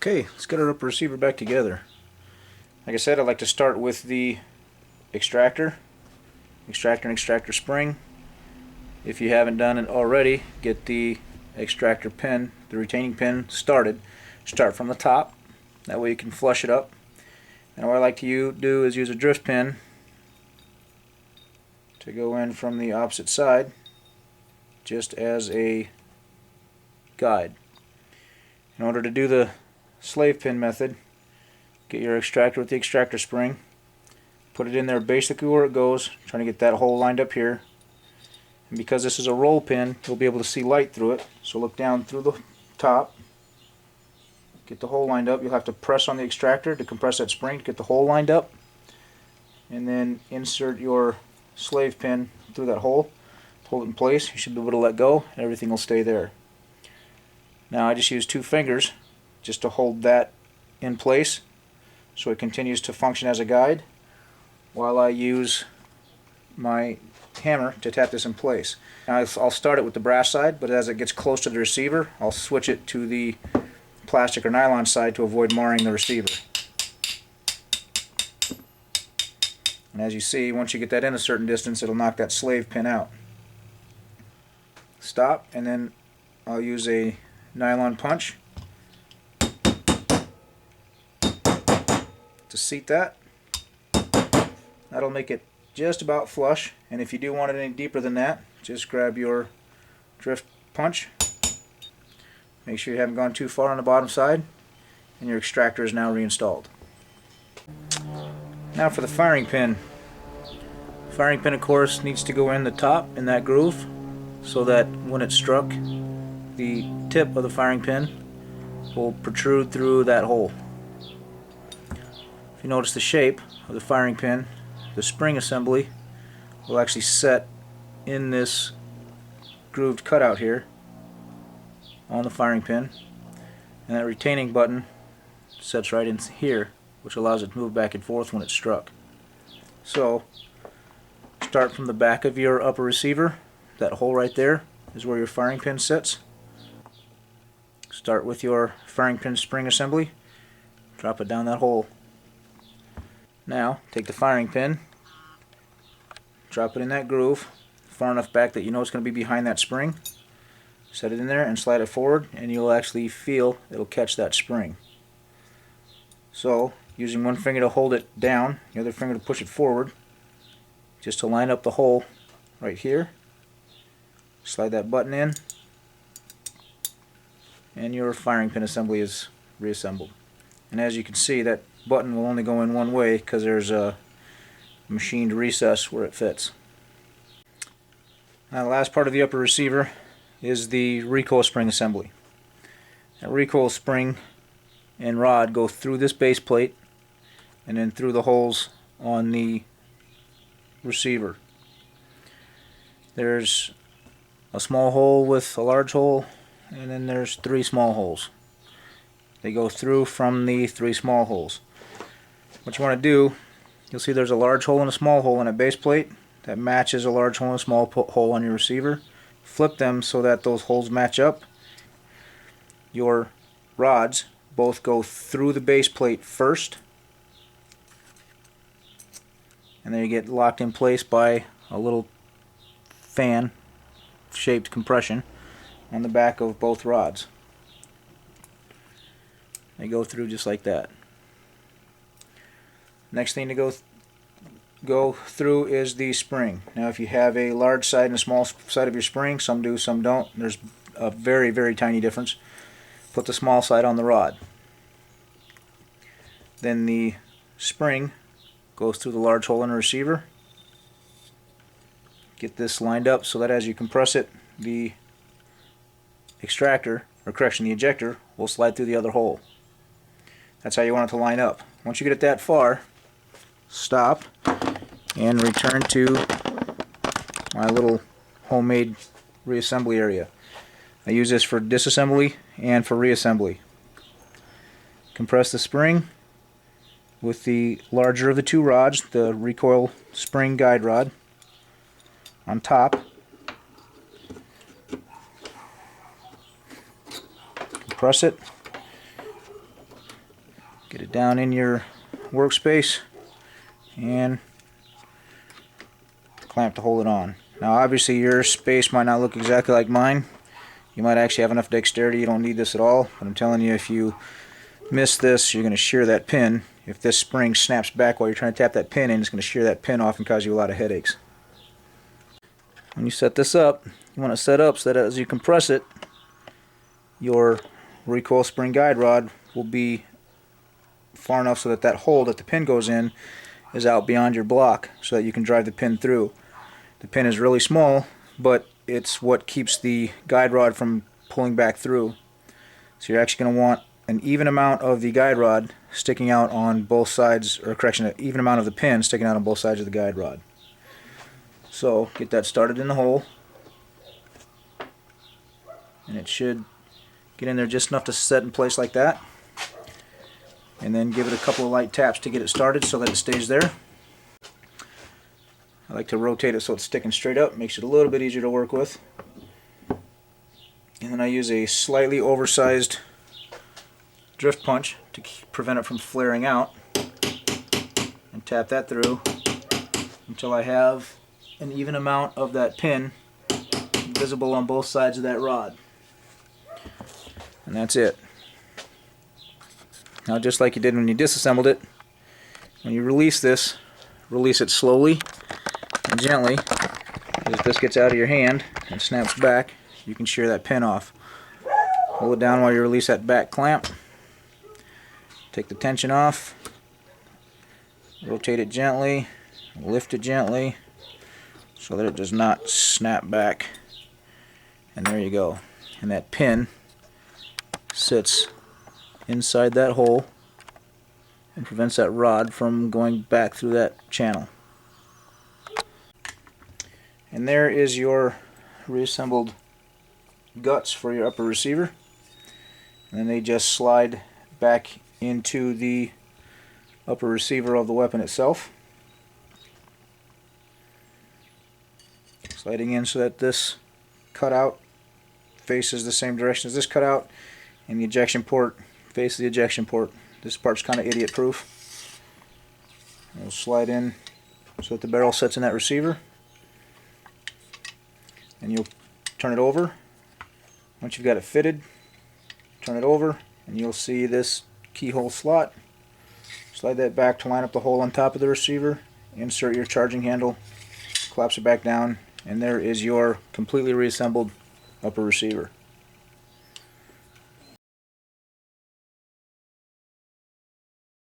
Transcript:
Okay, let's get our upper receiver back together. Like I said, I'd like to start with the extractor and extractor spring. If you haven't done it already, get the extractor pin, the retaining pin started. Start from the top, that way you can flush it up. And what I like to do is use a drift pin to go in from the opposite side, just as a guide. In order to do the slave pin method, get your extractor with the extractor spring, put it in there basically where it goes, trying to get that hole lined up here. And because this is a roll pin, you'll be able to see light through it, so look down through the top, get the hole lined up. You'll have to press on the extractor to compress that spring to get the hole lined up, and then insert your slave pin through that hole, hold it in place. You should be able to let go, and everything will stay there. Now I just use 2 fingers just to hold that in place so it continues to function as a guide, while I use my hammer to tap this in place. Now I'll start it with the brass side, but as it gets close to the receiver, I'll switch it to the plastic or nylon side to avoid marring the receiver. And as you see, once you get that in a certain distance, it'll knock that slave pin out. Stop, and then I'll use a nylon punch to seat that. That'll make it just about flush, and if you do want it any deeper than that, just grab your drift punch. Make sure you haven't gone too far on the bottom side, and your extractor is now reinstalled. Now for the firing pin. The firing pin, of course, needs to go in the top in that groove so that when it's struck, the tip of the firing pin will protrude through that hole. If you notice the shape of the firing pin, the spring assembly will actually set in this grooved cutout here on the firing pin, and that retaining button sets right in here, which allows it to move back and forth when it's struck. So start from the back of your upper receiver. That hole right there is where your firing pin sits. Start with your firing pin spring assembly, drop it down that hole. Now take the firing pin, drop it in that groove far enough back that you know it's going to be behind that spring. Set it in there and slide it forward, and you'll actually feel it'll catch that spring. So using one finger to hold it down, the other finger to push it forward, just to line up the hole right here. Slide that button in, and your firing pin assembly is reassembled. And as you can see, that button will only go in one way because there's a machined recess where it fits. Now the last part of the upper receiver is the recoil spring assembly. That recoil spring and rod go through this base plate and then through the holes on the receiver. There's a small hole with a large hole, and then there's 3 small holes. They go through from the 3 small holes. What you want to do, you'll see there's a large hole and a small hole in a base plate that matches a large hole and a small hole on your receiver. Flip them so that those holes match up. Your rods both go through the base plate first, and then you get locked in place by a little fan shaped compression on the back of both rods. They go through just like that. Next thing to go through is the spring. Now if you have a large side and a small side of your spring, some do, some don't. There's a very, very tiny difference. Put the small side on the rod. Then the spring goes through the large hole in the receiver. Get this lined up so that as you compress it, the extractor, or correction, the ejector, will slide through the other hole. That's how you want it to line up. Once you get it that far, stop and return to my little homemade reassembly area. I use this for disassembly and for reassembly. Compress the spring with the larger of the 2 rods, the recoil spring guide rod, on top. Compress it, Get it down in your workspace and clamp to hold it on. Now obviously your space might not look exactly like mine. You might actually have enough dexterity, you don't need this at all, but I'm telling you, if you miss this, you're going to shear that pin. If this spring snaps back while you're trying to tap that pin in, it's going to shear that pin off and cause you a lot of headaches. When you set this up, you want to set up so that as you compress it, your recoil spring guide rod will be far enough so that that hole that the pin goes in is out beyond your block so that you can drive the pin through. The pin is really small, but it's what keeps the guide rod from pulling back through. So you're actually going to want an even amount of the guide rod sticking out on both sides, or correction, an even amount of the pin sticking out on both sides of the guide rod. So get that started in the hole, and it should get in there just enough to set in place like that, and then give it a couple of light taps to get it started so that it stays there. I like to rotate it so it's sticking straight up, makes it a little bit easier to work with. And then I use a slightly oversized drift punch to prevent it from flaring out, and tap that through until I have an even amount of that pin visible on both sides of that rod. And that's it. Now, just like you did when you disassembled it, when you release this, release it slowly and gently. If this gets out of your hand and snaps back, you can shear that pin off. Hold it down while you release that back clamp. Take the tension off. Rotate it gently. Lift it gently so that it does not snap back. And there you go. And that pin sits inside that hole and prevents that rod from going back through that channel. And there is your reassembled guts for your upper receiver, and then they just slide back into the upper receiver of the weapon itself, sliding in so that this cutout faces the same direction as this cutout, and the ejection port faces the ejection port. This part's kind of idiot proof. It'll slide in so that the barrel sits in that receiver, and you'll turn it over. Once you've got it fitted, turn it over and you'll see this keyhole slot. Slide that back to line up the hole on top of the receiver, insert your charging handle, collapse it back down, and there is your completely reassembled upper receiver.